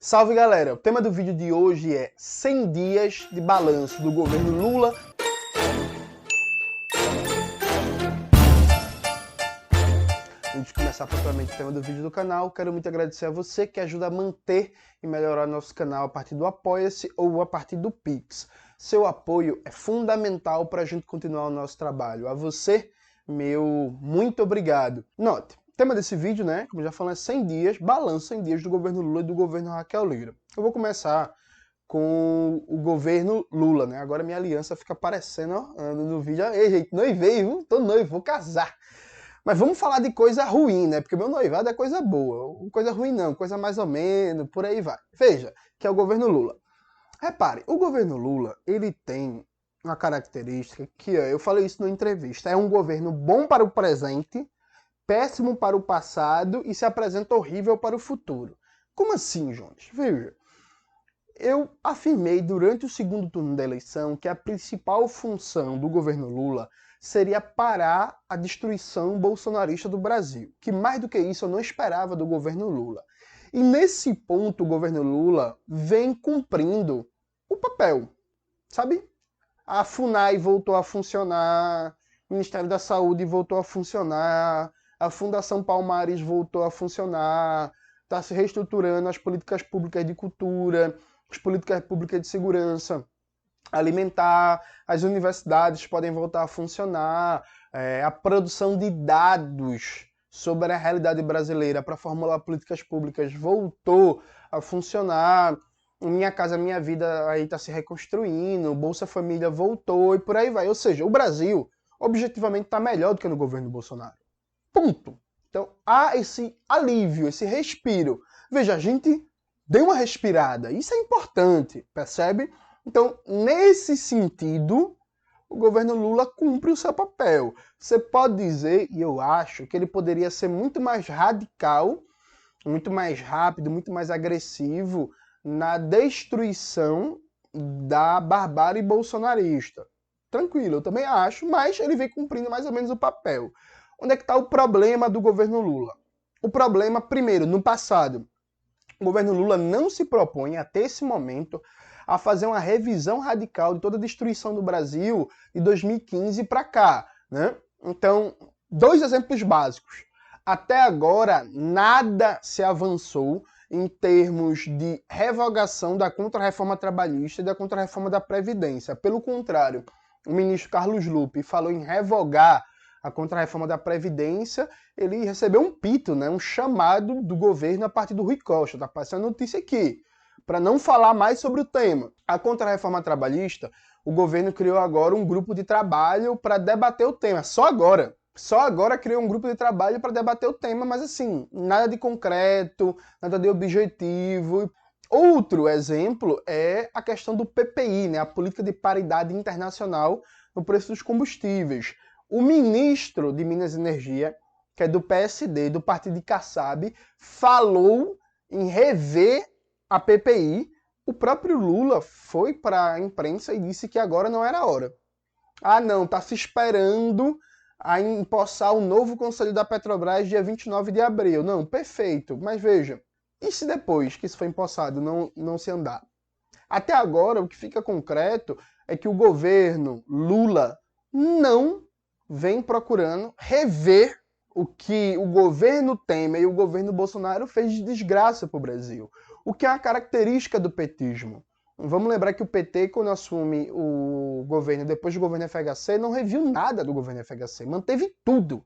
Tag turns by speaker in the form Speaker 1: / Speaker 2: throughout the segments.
Speaker 1: Salve galera, o tema do vídeo de hoje é 100 dias de balanço do governo Lula. Antes de começar propriamente o tema do vídeo do canal, quero muito agradecer a você que ajuda a manter e melhorar nosso canal a partir do Apoia-se ou a partir do Pix. Seu apoio é fundamental para a gente continuar o nosso trabalho. A você, meu muito obrigado. Note, o tema desse vídeo, né, como já falei, é 100 dias, balanço 100 dias do governo Lula e do governo Raquel Lira. Eu vou começar com o governo Lula, né? Agora minha aliança fica aparecendo, ó, no vídeo. Ei, gente, noivei, viu? Tô noivo, vou casar. Mas vamos falar de coisa ruim, né? Porque meu noivado é coisa boa. Coisa ruim não, coisa mais ou menos, por aí vai. Veja, que é o governo Lula. Repare, o governo Lula, ele tem uma característica que, eu falei isso numa entrevista, é um governo bom para o presente, péssimo para o passado e se apresenta horrível para o futuro. Como assim, Jones? Veja, eu afirmei durante o segundo turno da eleição que a principal função do governo Lula seria parar a destruição bolsonarista do Brasil. Que mais do que isso eu não esperava do governo Lula. E nesse ponto o governo Lula vem cumprindo o papel, sabe? A FUNAI voltou a funcionar, o Ministério da Saúde voltou a funcionar, a Fundação Palmares voltou a funcionar, está se reestruturando as políticas públicas de cultura, as políticas públicas de segurança alimentar, as universidades podem voltar a funcionar, a produção de dados sobre a realidade brasileira para formular políticas públicas voltou a funcionar, Minha Casa Minha Vida aí está se reconstruindo, Bolsa Família voltou e por aí vai. Ou seja, o Brasil objetivamente está melhor do que no governo Bolsonaro. Ponto. Então há esse alívio, esse respiro. Veja, a gente deu uma respirada. Isso é importante, percebe? Então, nesse sentido, o governo Lula cumpre o seu papel. Você pode dizer, e eu acho, que ele poderia ser muito mais radical, muito mais rápido, muito mais agressivo na destruição da barbárie bolsonarista. Tranquilo, eu também acho, mas ele vem cumprindo mais ou menos o papel. Onde é que está o problema do governo Lula? O problema, primeiro, no passado, o governo Lula não se propõe, até esse momento, a fazer uma revisão radical de toda a destruição do Brasil de 2015 para cá, né? Então, dois exemplos básicos. Até agora, nada se avançou em termos de revogação da contra-reforma trabalhista e da contra-reforma da Previdência. Pelo contrário, o ministro Carlos Lupe falou em revogar a contra-reforma da Previdência, ele recebeu um pito, né, um chamado do governo a partir do Rui Costa. Está passando notícia aqui, para não falar mais sobre o tema. A contra-reforma trabalhista, o governo criou agora um grupo de trabalho para debater o tema. Só agora criou um grupo de trabalho para debater o tema, mas assim, nada de concreto, nada de objetivo. Outro exemplo é a questão do PPI, né, a Política de Paridade Internacional no preço dos combustíveis. O ministro de Minas e Energia, que é do PSD, do partido de Kassab, falou em rever a PPI. O próprio Lula foi para a imprensa e disse que agora não era a hora. Ah, não, está se esperando a empossar o novo conselho da Petrobras dia 29 de abril. Não, perfeito, mas veja, e se depois que isso foi empossado não se andar? Até agora, o que fica concreto é que o governo Lula não vem procurando rever o que o governo Temer e o governo Bolsonaro fez de desgraça para o Brasil. O que é uma característica do petismo. Vamos lembrar que o PT, quando assume o governo, depois do governo FHC, não reviu nada do governo FHC, manteve tudo.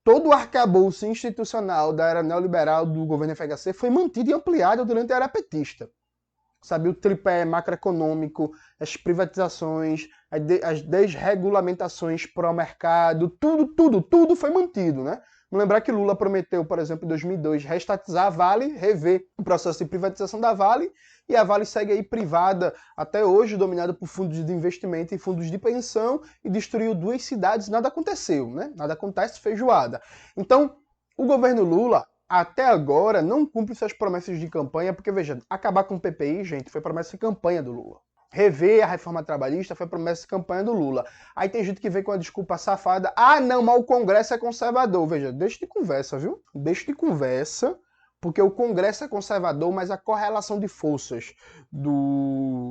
Speaker 1: Todo o arcabouço institucional da era neoliberal do governo FHC foi mantido e ampliado durante a era petista. Sabe, o tripé macroeconômico, as privatizações, as desregulamentações pró-mercado, tudo foi mantido, né? Vamos lembrar que Lula prometeu, por exemplo, em 2002, reestatizar a Vale, rever o processo de privatização da Vale, e a Vale segue aí privada até hoje, dominada por fundos de investimento e fundos de pensão, e destruiu 2 cidades, nada aconteceu, né? Nada acontece, feijoada. Então, o governo Lula até agora não cumpre suas promessas de campanha, porque, veja, acabar com o PPI, gente, foi promessa de campanha do Lula. Rever a reforma trabalhista foi promessa de campanha do Lula. Aí tem gente que vem com a desculpa safada, ah, não, mas o Congresso é conservador. Veja, deixa de conversa, viu? Deixa de conversa, Porque o Congresso é conservador, mas a correlação de forças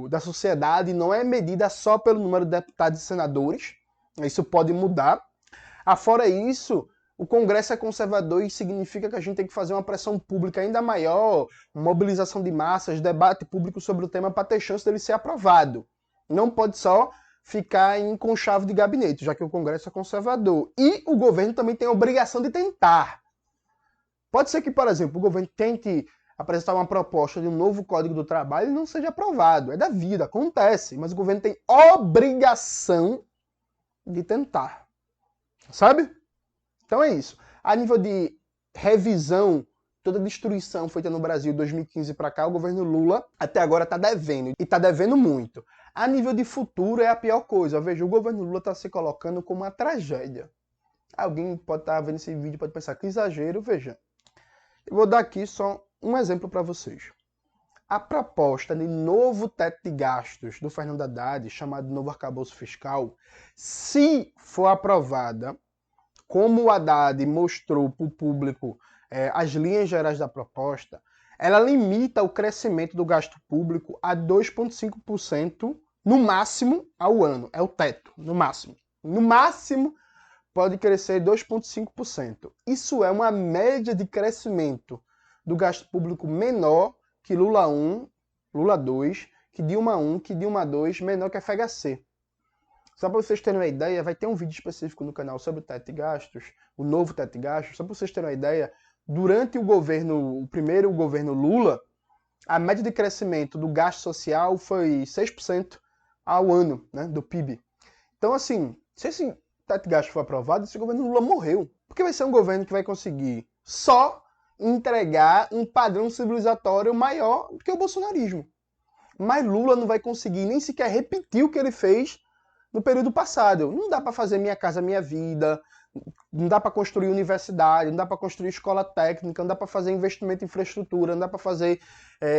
Speaker 1: da sociedade não é medida só pelo número de deputados e senadores. Isso pode mudar. Afora isso, o Congresso é conservador e significa que a gente tem que fazer uma pressão pública ainda maior, mobilização de massas, debate público sobre o tema para ter chance dele ser aprovado. Não pode só ficar em conchave de gabinete, já que o Congresso é conservador. E o governo também tem a obrigação de tentar. Pode ser que, por exemplo, o governo tente apresentar uma proposta de um novo Código do Trabalho e não seja aprovado. É da vida, acontece. Mas o governo tem obrigação de tentar. Sabe? Então é isso. A nível de revisão, toda a destruição feita no Brasil de 2015 para cá, o governo Lula até agora está devendo. E está devendo muito. A nível de futuro é a pior coisa. Veja, o governo Lula está se colocando como uma tragédia. Alguém pode estar vendo esse vídeo e pode pensar que exagero. Veja, eu vou dar aqui só um exemplo para vocês. A proposta de novo teto de gastos do Fernando Haddad, chamado de novo arcabouço fiscal, se for aprovada, como o Haddad mostrou para o público as linhas gerais da proposta, ela limita o crescimento do gasto público a 2,5% no máximo ao ano. É o teto, no máximo. No máximo, pode crescer 2,5%. Isso é uma média de crescimento do gasto público menor que Lula 1, Lula 2, que Dilma 1, que Dilma 2, menor que a FHC. Só para vocês terem uma ideia, vai ter um vídeo específico no canal sobre o teto de gastos, o novo teto de gastos. Só para vocês terem uma ideia, durante o primeiro governo Lula, a média de crescimento do gasto social foi 6% ao ano, né, do PIB. Então, assim, se esse teto de gastos for aprovado, esse governo Lula morreu. Porque vai ser um governo que vai conseguir só entregar um padrão civilizatório maior do que o bolsonarismo. Mas Lula não vai conseguir nem sequer repetir o que ele fez no período passado. Não dá para fazer Minha Casa Minha Vida, não dá para construir universidade, não dá para construir escola técnica, não dá para fazer investimento em infraestrutura, não dá para fazer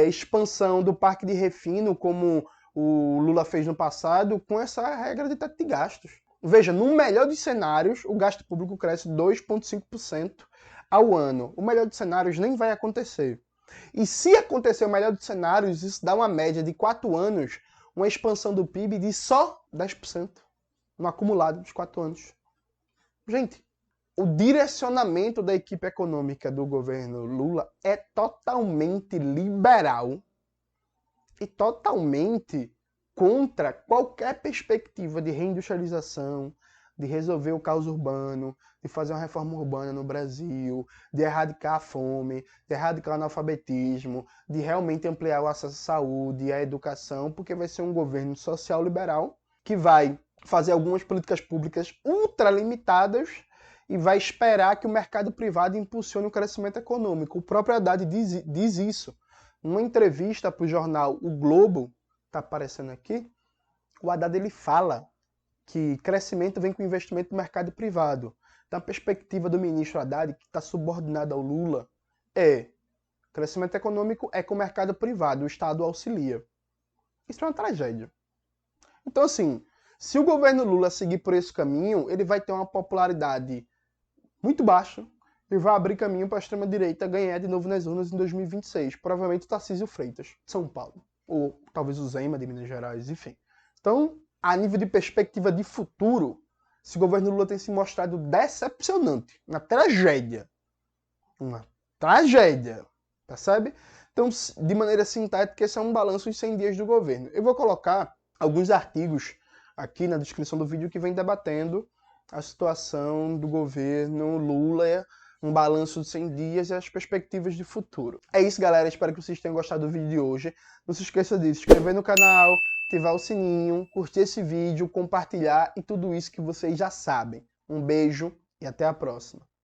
Speaker 1: expansão do parque de refino, como o Lula fez no passado, com essa regra de teto de gastos. Veja, no melhor dos cenários, o gasto público cresce 2,5% ao ano. O melhor dos cenários nem vai acontecer. E se acontecer o melhor dos cenários, isso dá uma média de 4 anos, uma expansão do PIB de só 10% no acumulado dos 4 anos. Gente, o direcionamento da equipe econômica do governo Lula é totalmente liberal e totalmente contra qualquer perspectiva de reindustrialização, de resolver o caos urbano, de fazer uma reforma urbana no Brasil, de erradicar a fome, de erradicar o analfabetismo, de realmente ampliar o acesso à saúde e à educação, porque vai ser um governo social liberal que vai fazer algumas políticas públicas ultralimitadas e vai esperar que o mercado privado impulsione o crescimento econômico. O próprio Haddad diz isso. Numa entrevista para o jornal O Globo, está aparecendo aqui, o Haddad ele fala que crescimento vem com investimento no mercado privado. Então a perspectiva do ministro Haddad, que está subordinado ao Lula, crescimento econômico é com o mercado privado, o Estado auxilia. Isso é uma tragédia. Então assim, se o governo Lula seguir por esse caminho, ele vai ter uma popularidade muito baixa e vai abrir caminho para a extrema-direita ganhar de novo nas urnas em 2026. Provavelmente o Tarcísio Freitas, de São Paulo. Ou talvez o Zema, de Minas Gerais, enfim. Então, a nível de perspectiva de futuro, esse governo Lula tem se mostrado decepcionante. Uma tragédia. Uma tragédia. Percebe? Então, de maneira sintética, esse é um balanço de 100 dias do governo. Eu vou colocar alguns artigos aqui na descrição do vídeo que vem debatendo a situação do governo Lula, um balanço de 100 dias e as perspectivas de futuro. É isso, galera. Espero que vocês tenham gostado do vídeo de hoje. Não se esqueça de se inscrever no canal, ativar o sininho, curtir esse vídeo, compartilhar e tudo isso que vocês já sabem. Um beijo e até a próxima.